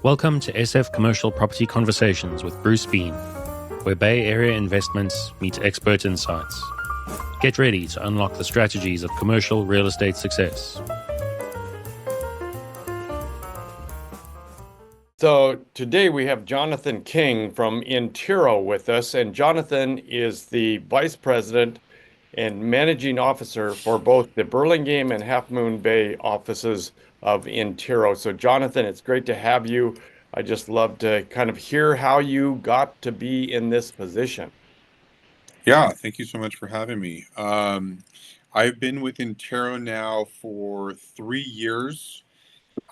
Welcome to SF Commercial Property Conversations with Bruce Bean, where Bay Area investments meet expert insights. Get ready to unlock the strategies of commercial real estate success. So today we have Jonathan King from Intero with us, and Jonathan is the Vice President and Managing Officer for both the Burlingame and Half Moon Bay offices of Intero. So Jonathan, it's great to have you. I just love to kind of hear how you got to be in this position. Yeah, thank you so much for having me. I've been with Intero now for 3 years.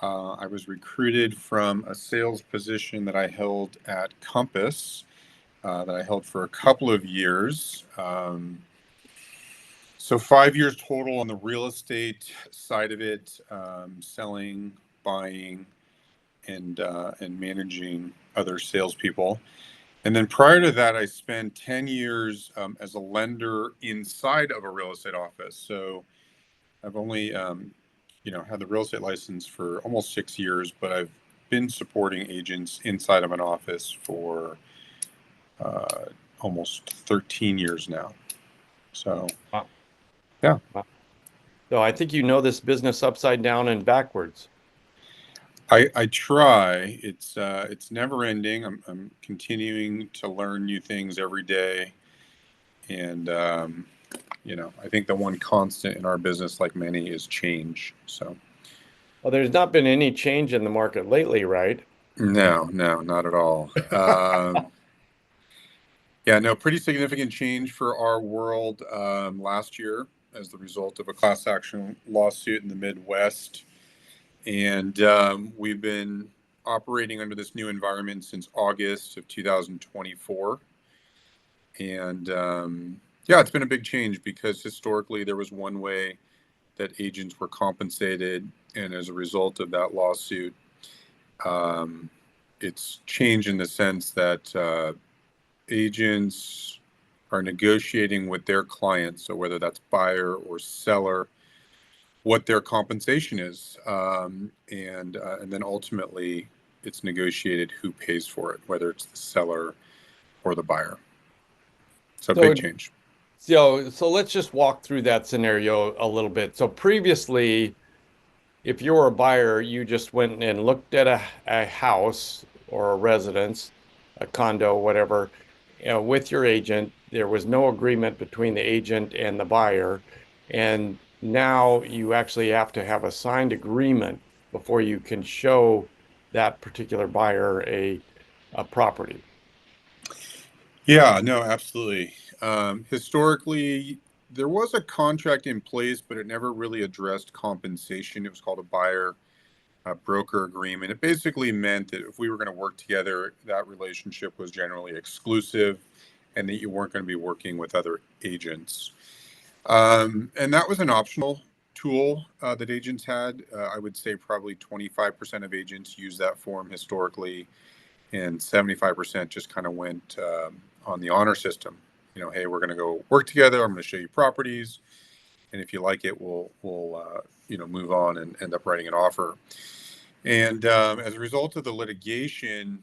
I was recruited from a sales position that I held at Compass, that I held for a couple of years. So 5 years total on the real estate side of it, selling, buying, and managing other salespeople. And then prior to that, I spent 10 years as a lender inside of a real estate office. So I've only, had the real estate license for almost 6 years, but I've been supporting agents inside of an office for almost 13 years now. So, Wow. yeah. Wow. So I think you know this business upside down and backwards. I try. It's never ending. I'm continuing to learn new things every day, and I think the one constant in our business, like many, is change. So Well, there's not been any change in the market lately, right? no, not at all. Yeah, no, pretty significant change for our world last year as the result of a class action lawsuit in the Midwest, and we've been operating under this new environment since August of 2024. And yeah, it's been a big change because historically there was one way that agents were compensated. And as a result of that lawsuit, it's changed in the sense that agents are negotiating with their clients. So whether that's buyer or seller, what their compensation is. And then ultimately it's negotiated who pays for it, whether it's the seller or the buyer. So So big change. So let's just walk through that scenario a little bit. So previously, if you were a buyer, you just went and looked at a house or a residence, a condo, whatever, with your agent. There was no agreement between the agent and the buyer. And now you actually have to have a signed agreement before you can show that particular buyer a property. Yeah, no, absolutely. Historically, there was a contract in place, but it never really addressed compensation. It was called a buyer broker agreement. It basically meant that if we were going to work together, that relationship was generally exclusive and that you weren't going to be working with other agents. And that was an optional tool that agents had. I would say probably 25% of agents use that form historically, and 75% just kind of went on the honor system. Hey, we're going to go work together. I'm going to show you properties, and if you like it, we'll move on and end up writing an offer. And as a result of the litigation,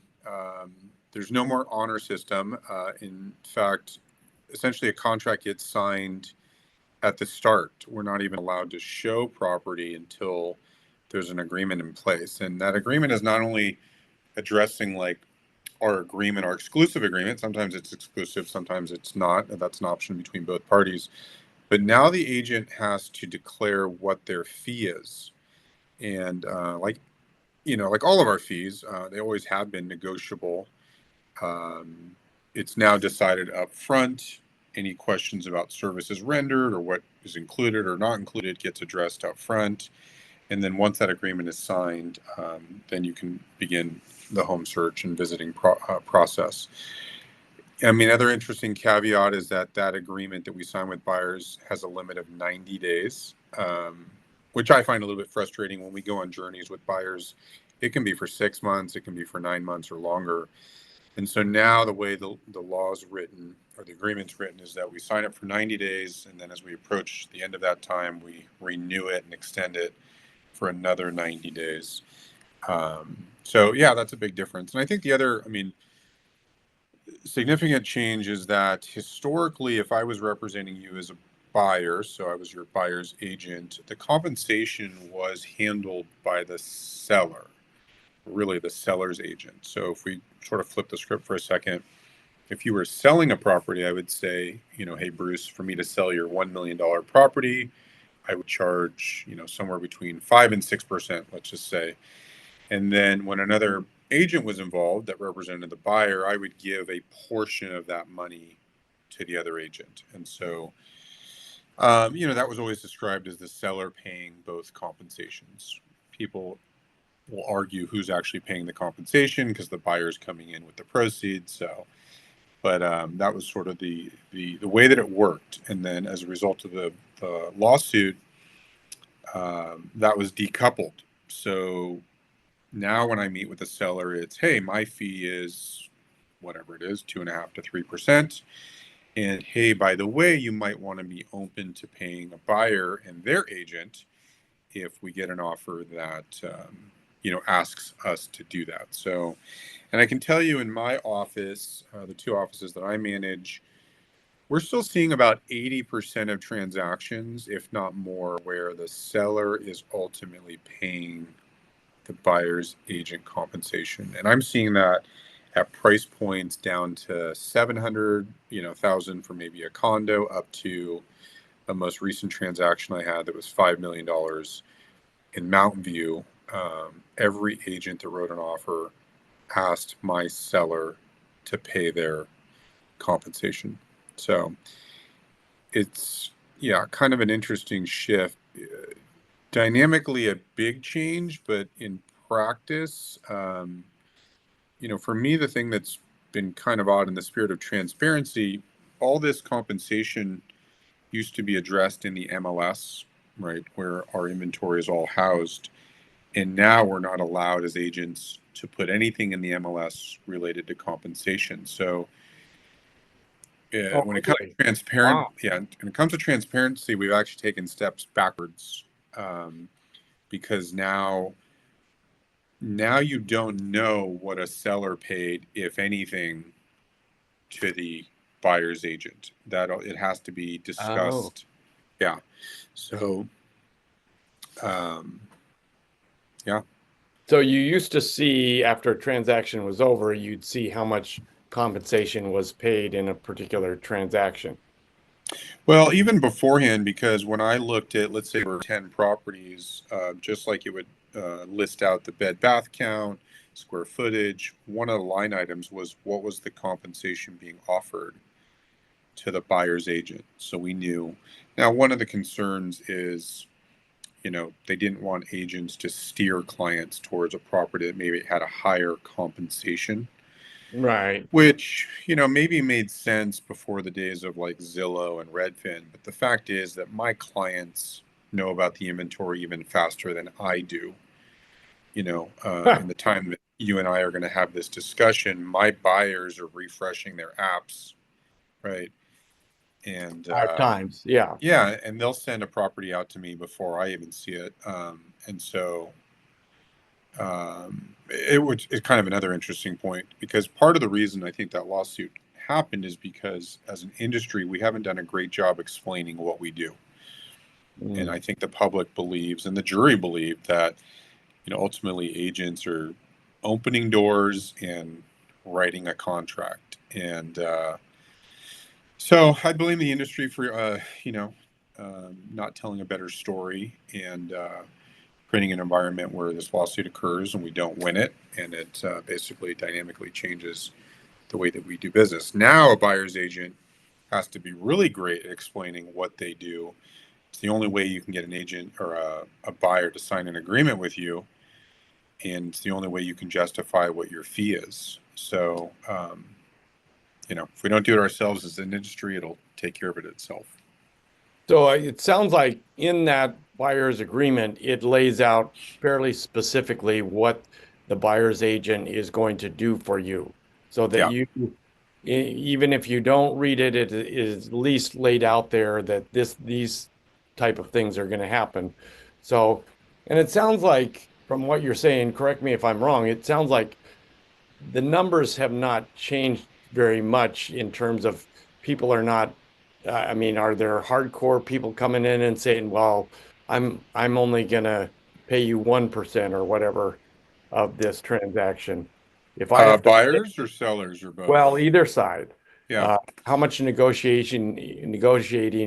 there's no more honor system. In fact, essentially, a contract gets signed at the start. We're not even allowed to show property until there's an agreement in place, and that agreement is not only addressing like our agreement, our exclusive agreement. Sometimes it's exclusive, sometimes it's not. That's an option between both parties. But now the agent has to declare what their fee is. And like all of our fees, they always have been negotiable. It's now decided up front. Any questions about services rendered or what is included or not included gets addressed up front. And then once that agreement is signed, then you can begin the home search and visiting process. I mean, other interesting caveat is that agreement that we sign with buyers has a limit of 90 days, which I find a little bit frustrating when we go on journeys with buyers. It can be for 6 months, it can be for 9 months or longer. And so now the way the law is written or the agreement's written is that we sign up for 90 days. And then as we approach the end of that time, we renew it and extend it for another 90 days. So yeah, that's a big difference. And I think the other, I mean, significant change is that historically, if I was representing you as a buyer, so I was your buyer's agent, the compensation was handled by the seller, really the seller's agent. So if we sort of flip the script for a second, if you were selling a property, I would say, hey, Bruce, for me to sell your $1 million property, I would charge, somewhere between 5 and 6%, let's just say. And then when another agent was involved that represented the buyer, I would give a portion of that money to the other agent. And so, that was always described as the seller paying both compensations. People will argue who's actually paying the compensation because the buyer's coming in with the proceeds. So, but that was sort of the way that it worked. And then as a result of the lawsuit, that was decoupled. So now when I meet with the seller, it's, hey, my fee is whatever it is, 2.5 to 3%. And hey, by the way, you might want to be open to paying a buyer and their agent if we get an offer that asks us to do that. So, and I can tell you in my office, the two offices that I manage, we're still seeing about 80% of transactions, if not more, where the seller is ultimately paying the buyer's agent compensation. And I'm seeing that at price points down to 700, thousand for maybe a condo, up to the most recent transaction I had that was $5 million in Mountain View. Every agent that wrote an offer asked my seller to pay their compensation. So it's, yeah, kind of an interesting shift. Dynamically a big change, but in practice, for me, the thing that's been kind of odd in the spirit of transparency, all this compensation used to be addressed in the MLS, right, where our inventory is all housed. And now we're not allowed as agents to put anything in the MLS related to compensation. So Oh, when it comes really? to transparent, Wow. yeah, when it comes to transparency, we've actually taken steps backwards, because now you don't know what a seller paid, if anything, to the buyer's agent. That it has to be Oh. discussed. Yeah. So, um, yeah. So you used to see after a transaction was over, you'd see how much compensation was paid in a particular transaction. Well, even beforehand, because when I looked at, let's say, there were 10 properties, just like it would list out the bed bath count, square footage, one of the line items was what was the compensation being offered to the buyer's agent. So we knew. Now, one of the concerns is, they didn't want agents to steer clients towards a property that maybe had a higher compensation, Right. which, maybe made sense before the days of like Zillow and Redfin. But the fact is that my clients know about the inventory even faster than I do. In the time that you and I are going to have this discussion, my buyers are refreshing their apps, right? And Five times. Yeah. yeah, and they'll send a property out to me before I even see it. And so it's kind of another interesting point, because part of the reason I think that lawsuit happened is because as an industry, we haven't done a great job explaining what we do. And I Mm. think the public believes and the jury believed that, ultimately agents are opening doors and writing a contract. And so I blame the industry for, not telling a better story, and creating an environment where this lawsuit occurs and we don't win it, and it basically dynamically changes the way that we do business. Now, a buyer's agent has to be really great at explaining what they do. It's the only way you can get an agent or a buyer to sign an agreement with you, and it's the only way you can justify what your fee is. So, if we don't do it ourselves as an industry, it'll take care of it itself. So it sounds like in that buyer's agreement, it lays out fairly specifically what the buyer's agent is going to do for you, so that Yeah. you, even if you don't read it, it is at least laid out there that these type of things are going to happen. So, and it sounds like from what you're saying, correct me if I'm wrong, it sounds like the numbers have not changed very much in terms of people are not, I mean, are there hardcore people coming in and saying, well, I'm only gonna pay you 1% or whatever of this transaction. If I have to pay, Buyers or sellers or well, both? either side, Yeah. how much negotiating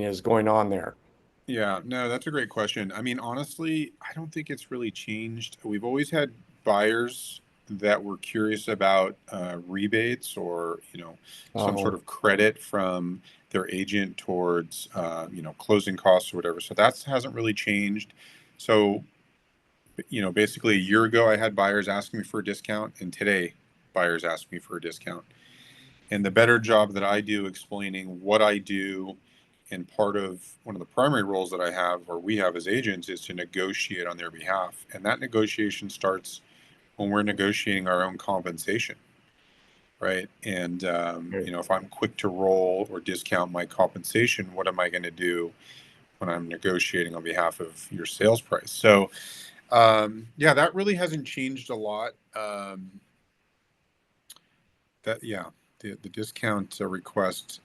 is going on there? Yeah, no, that's a great question. I mean, honestly, I don't think it's really changed. We've always had buyers that were curious about rebates or, some sort Oh, of credit from their agent towards, closing costs or whatever. So that hasn't really changed. So, basically a year ago, I had buyers asking me for a discount, and today, buyers ask me for a discount. And the better job that I do explaining what I do, and part of one of the primary roles that I have or we have as agents is to negotiate on their behalf. And that negotiation starts when we're negotiating our own compensation, right? And, okay. if I'm quick to roll or discount my compensation, what am I going to do when I'm negotiating on behalf of your sales price? So, yeah, that really hasn't changed a lot. Yeah, the discount request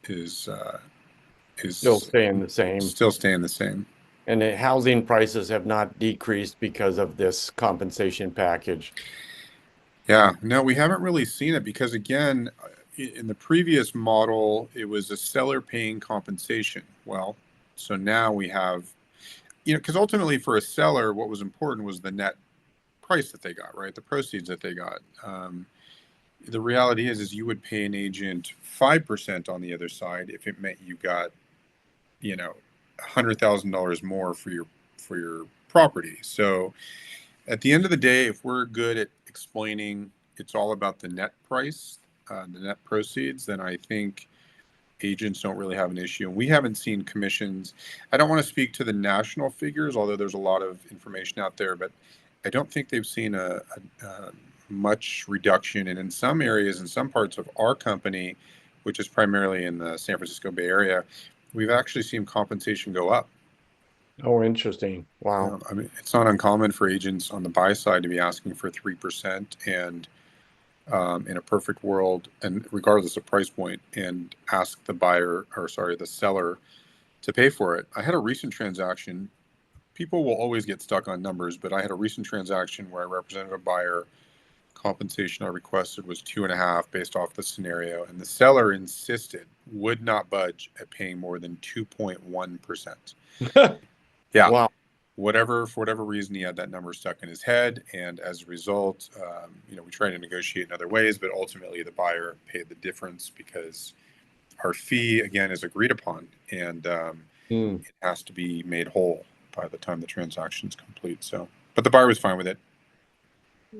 Still is staying the same. still staying the same. And the housing prices have not decreased because of this compensation package. Yeah, no, we haven't really seen it because again, in the previous model, it was a seller paying compensation. Well, so now we have, because ultimately for a seller, what was important was the net price that they got, right? The proceeds that they got. The reality is you would pay an agent 5% on the other side if it meant you got, $100,000 more for your property. So at the end of the day, if we're good at explaining it's all about the net price, the net proceeds, then I think agents don't really have an issue. And we haven't seen commissions. I don't want to speak to the national figures, although there's a lot of information out there, but I don't think they've seen a much reduction. And in some areas, in some parts of our company, which is primarily in the San Francisco Bay Area, we've actually seen compensation go up. Oh, interesting. Yeah, Wow. I mean, it's not uncommon for agents on the buy side to be asking for 3%, and in a perfect world, and regardless of price point, and ask the buyer, or sorry, the seller to pay for it. I had a recent transaction. People will always get stuck on numbers, but I had a recent transaction where I represented a buyer. Compensation I requested was 2.5 based off the scenario, and the seller insisted, would not budge at paying more than 2.1%. Yeah, Wow. for whatever reason, he had that number stuck in his head, and as a result, we tried to negotiate in other ways, but ultimately the buyer paid the difference because our fee again is agreed upon, and Hmm. it has to be made whole by the time the transaction is complete. So, but the buyer was fine with it.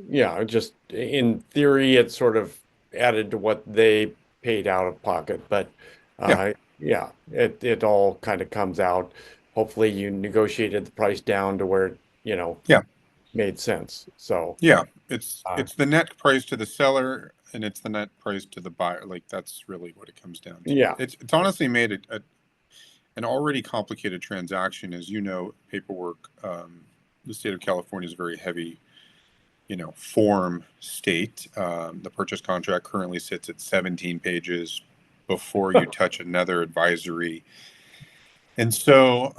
Yeah, just in theory, it sort of added to what they paid out of pocket, but Yeah, yeah, it all kind of comes out. Hopefully, you negotiated the price down to where, yeah, made sense. So, yeah. It's uh, it's the net price to the seller, and it's the net price to the buyer. Like that's really what it comes down to. yeah, It's honestly made it an already complicated transaction. As you know, paperwork. The state of California is a very heavy, form state. The purchase contract currently sits at 17 pages before you touch another advisory. And so,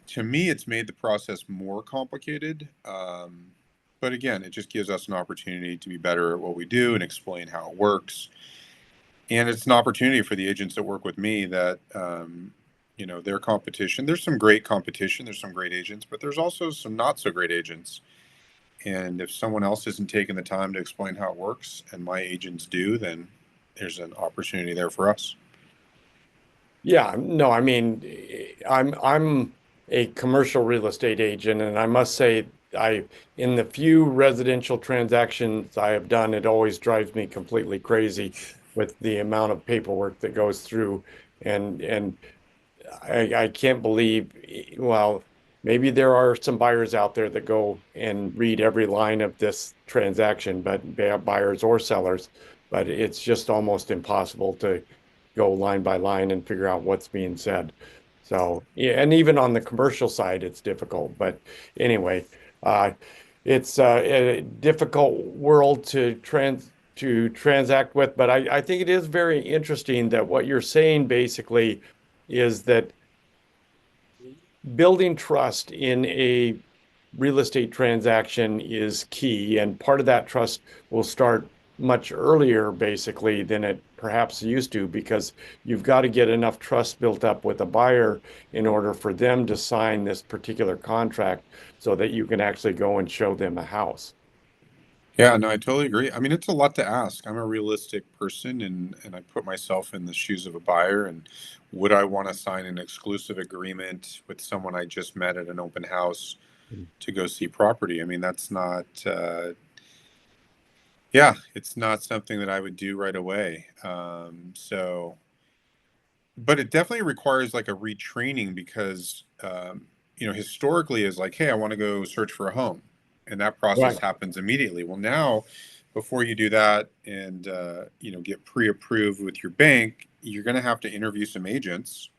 to me, it's made the process more complicated. But again, it just gives us an opportunity to be better at what we do and explain how it works. And it's an opportunity for the agents that work with me that, their competition. There's some great competition. There's some great agents, but there's also some not so great agents. And if someone else isn't taking the time to explain how it works, and my agents do, then there's an opportunity there for us. yeah. No, I mean, I'm a commercial real estate agent, and I must say, I in the few residential transactions I have done, it always drives me completely crazy with the amount of paperwork that goes through, and I can't believe, well, maybe there are some buyers out there that go and read every line of this transaction, but buyers or sellers, but it's just almost impossible to go line by line and figure out what's being said. So, yeah, and even on the commercial side, it's difficult. But anyway, uh, it's a difficult world to transact with. But I think it is very interesting that what you're saying basically is that building trust in a real estate transaction is key, and part of that trust will start much earlier, basically, than it perhaps used to, because you've got to get enough trust built up with a buyer in order for them to sign this particular contract so that you can actually go and show them a house. Yeah, no, I totally agree. I mean, it's a lot to ask. I'm a realistic person, and I put myself in the shoes of a buyer. And would I want to sign an exclusive agreement with someone I just met at an open house to go see property? I mean, that's not, yeah, it's not something that I would do right away. But it definitely requires like a retraining because, historically is like, hey, I want to go search for a home. And that process Right. happens immediately. Well, now, before you do that and, get pre-approved with your bank, you're going to have to interview some agents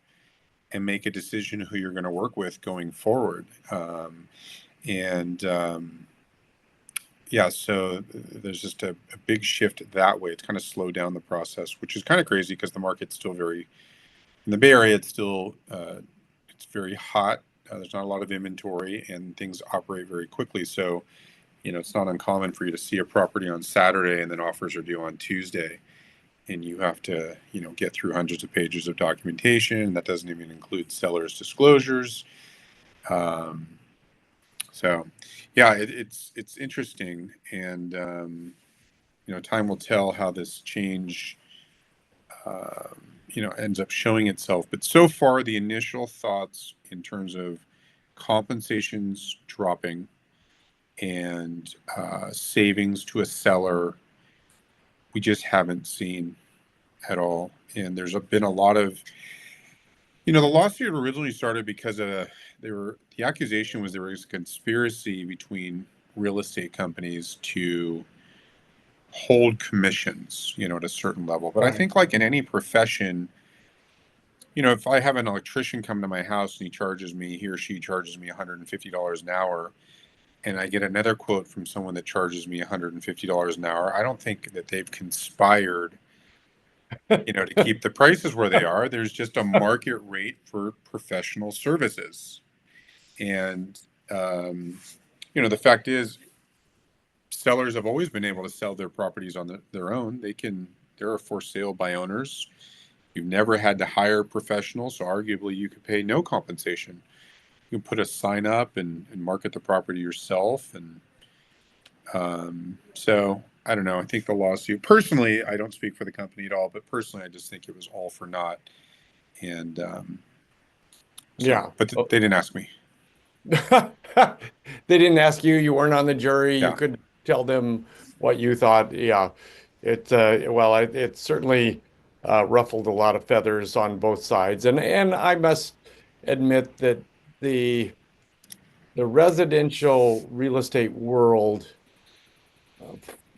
and make a decision who you're going to work with going forward. And Yeah, so there's just a big shift that way. It's kind of slowed down the process, which is kind of crazy because the market's still very in the Bay Area. It's very hot. There's not a lot of inventory, and things operate very quickly. So it's not uncommon for you to see a property on Saturday and then offers are due on Tuesday, and you have to get through hundreds of pages of documentation. That doesn't even include sellers' disclosures. Um, so, yeah, it's interesting, and time will tell how this change ends up showing itself. But so far, the initial thoughts in terms of compensations dropping and savings to a seller, we just haven't seen at all. And been a lot of, the lawsuit originally started because the accusation was there was a conspiracy between real estate companies to hold commissions, at a certain level. But I Right. think, like in any profession, if I have an electrician come to my house and he or she charges me $150 an hour, and I get another quote from someone that charges me $150 an hour, I don't think that they've conspired, to keep the prices where they are. There's just a market rate for professional services. And, the fact is, sellers have always been able to sell their properties on their own. They're for sale by owners. You've never had to hire professionals, so arguably you could pay no compensation. You can put a sign up and market the property yourself. And so I don't know. I think the lawsuit, personally, I don't speak for the company at all, but personally, I just think it was all for naught. And Yeah. but they didn't ask me. They didn't ask you, you weren't on the jury, you Yeah. could tell them what you thought. Yeah. It certainly ruffled a lot of feathers on both sides. And I must admit that the the residential real estate world, uh,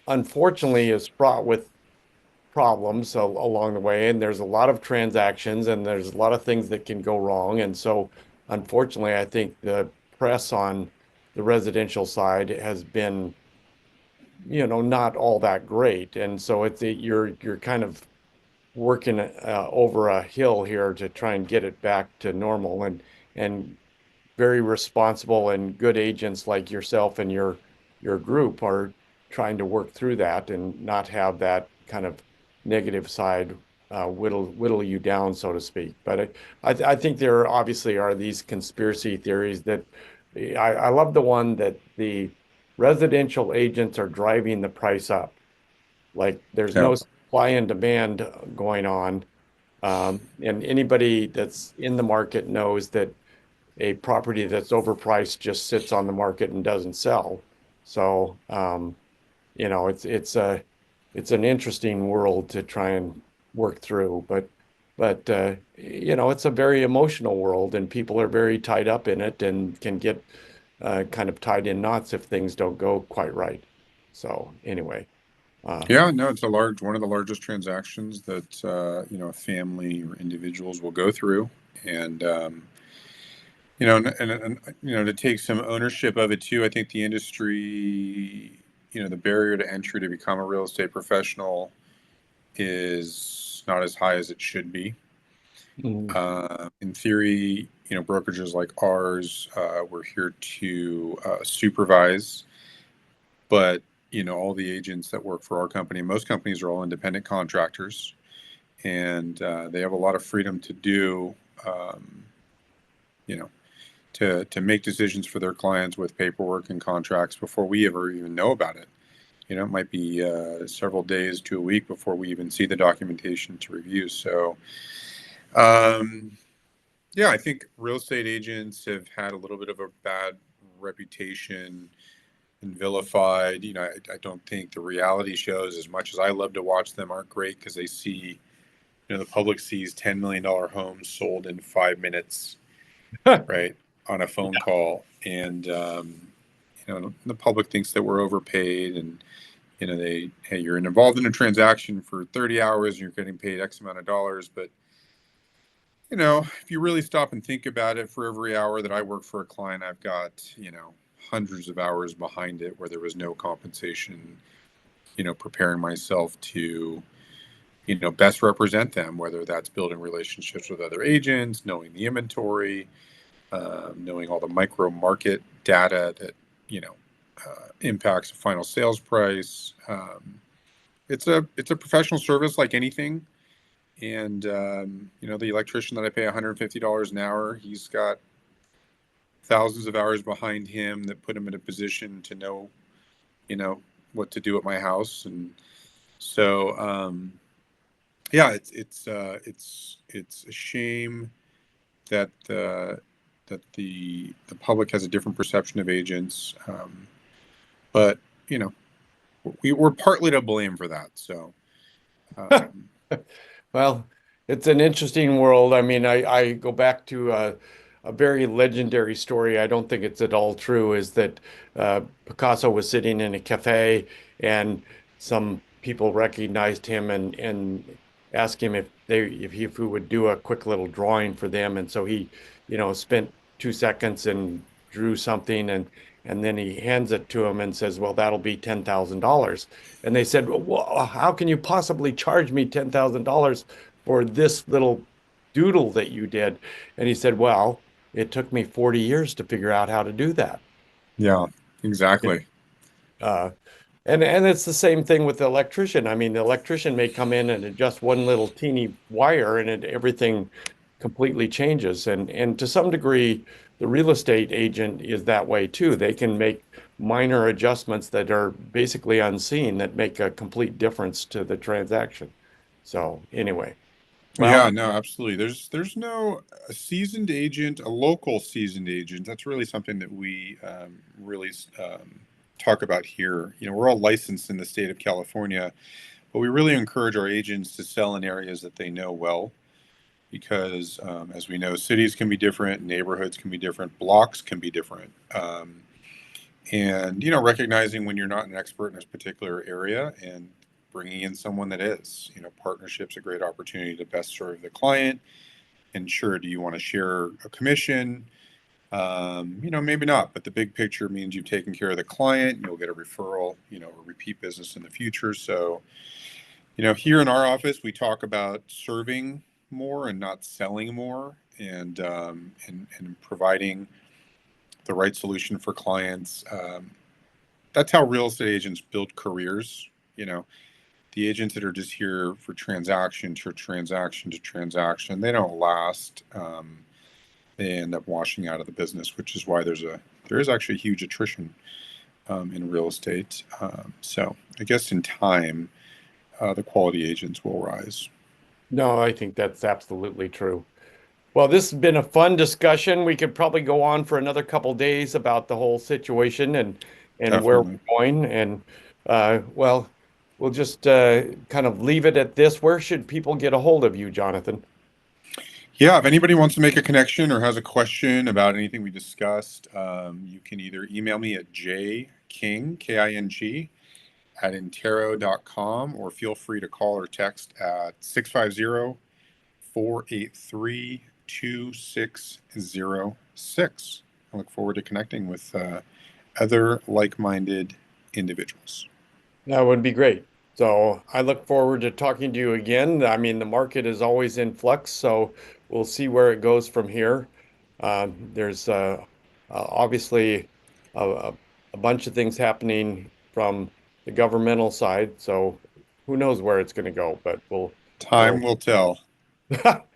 unfortunately, is fraught with problems along the way, and there's a lot of transactions, and there's a lot of things that can go wrong. And so, unfortunately, I think the press on the residential side has been, not all that great. And so you're kind of working over a hill here to try and get it back to normal. And very responsible and good agents like yourself and your group are trying to work through that and not have that kind of negative side whittle you down, so to speak. But I think there obviously are these conspiracy theories that I love the one that the residential agents are driving the price up. Like there's Yeah. no supply and demand going on. And anybody that's in the market knows that a property that's overpriced just sits on the market and doesn't sell. So, it's an interesting world to try and work through, but it's a very emotional world, and people are very tied up in it and can get kind of tied in knots if things don't go quite right. So anyway, uh, Yeah, no, it's one of the largest transactions that a family or individuals will go through. And and to take some ownership of it too. I think the industry, the barrier to entry to become a real estate professional is not as high as it should be. Mhm. In theory, brokerages like ours, we're here to supervise, but all the agents that work for our company, most companies are all independent contractors, and they have a lot of freedom to do, you know, to make decisions for their clients with paperwork and contracts before we ever even know about it. It might be several days to a week before we even see the documentation to review. So, um, yeah, I think real estate agents have had a little bit of a bad reputation and vilified. I don't think the reality shows, as much as I love to watch them, aren't great because they see, the public sees $10 million homes sold in 5 minutes, right, on a phone call, and the public thinks that we're overpaid, and hey, you're involved in a transaction for 30 hours and you're getting paid X amount of dollars, but if you really stop and think about it, for every hour that I work for a client, I've got, hundreds of hours behind it where there was no compensation, preparing myself to, best represent them, whether that's building relationships with other agents, knowing the inventory, knowing all the micro market data that, impacts the final sales price. It's a professional service like anything. And, the electrician that I pay $150 an hour, he's got thousands of hours behind him that put him in a position to know, you know, what to do at my house. And so, yeah, it's a shame that, the public has a different perception of agents. But, you know, we're partly to blame for that. So, um, Well, it's an interesting world. I mean, I go back to a very legendary story. I don't think it's at all true, is that Picasso was sitting in a cafe and some people recognized him and asked him if he would do a quick little drawing for them. And so he, spent 2 seconds and drew something and then he hands it to him and says, "Well, that'll be $10,000." And they said, "Well, how can you possibly charge me $10,000 for this little doodle that you did?" And he said, "Well, it took me 40 years to figure out how to do that." yeah, You know, exactly. uh, and it's the same thing with the electrician. I mean, the electrician may come in and adjust one little teeny wire, and everything completely changes. And to some degree, the real estate agent is that way too. They can make minor adjustments that are basically unseen that make a complete difference to the transaction. So anyway, Yeah, well, no, absolutely. There's no a seasoned agent, a local seasoned agent. That's really something that we really talk about here. We're all licensed in the state of California, but we really encourage our agents to sell in areas that they know well, because as we know, cities can be different, neighborhoods can be different, blocks can be different. And recognizing when you're not an expert in a particular area and bringing in someone that is. Partnership's a great opportunity to best serve the client. And sure, do you want to share a commission? Maybe not, but the big picture means you've taken care of the client, you'll get a referral, a repeat business in the future. So here in our office we talk about serving more and not selling more, and providing the right solution for clients. That's how real estate agents build careers. You know, the agents that are just here for transaction to transaction to transaction, they don't last. They end up washing out of the business, which is why there is actually huge attrition in real estate. So I guess in time, the quality agents will rise. no, I think that's absolutely true. Well, this has been a fun discussion. We could probably go on for another couple days about the whole situation and where Definitely. we're going. And well, we'll just kind of leave it at this. Where should people get a hold of you, Jonathan? Yeah, if anybody wants to make a connection or has a question about anything we discussed, you can either email me at jking, King, at intero.com, or feel free to call or text at 650 483 2600. 6. I look forward to connecting with other like-minded individuals. That would be great. So I look forward to talking to you again. I mean, the market is always in flux, so we'll see where it goes from here. There's obviously a, a bunch of things happening from the governmental side, so who knows where it's going to go, but Time will tell.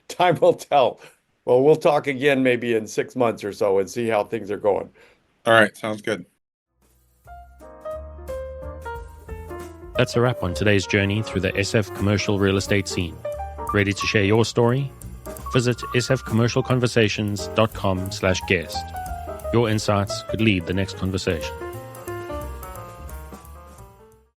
time will tell. Well, we'll talk again maybe in 6 months or so and see how things are going. All right, sounds good. That's a wrap on today's journey through the SF commercial real estate scene. Ready to share your story? Visit sfcommercialconversations.com/guest. Your insights could lead the next conversation.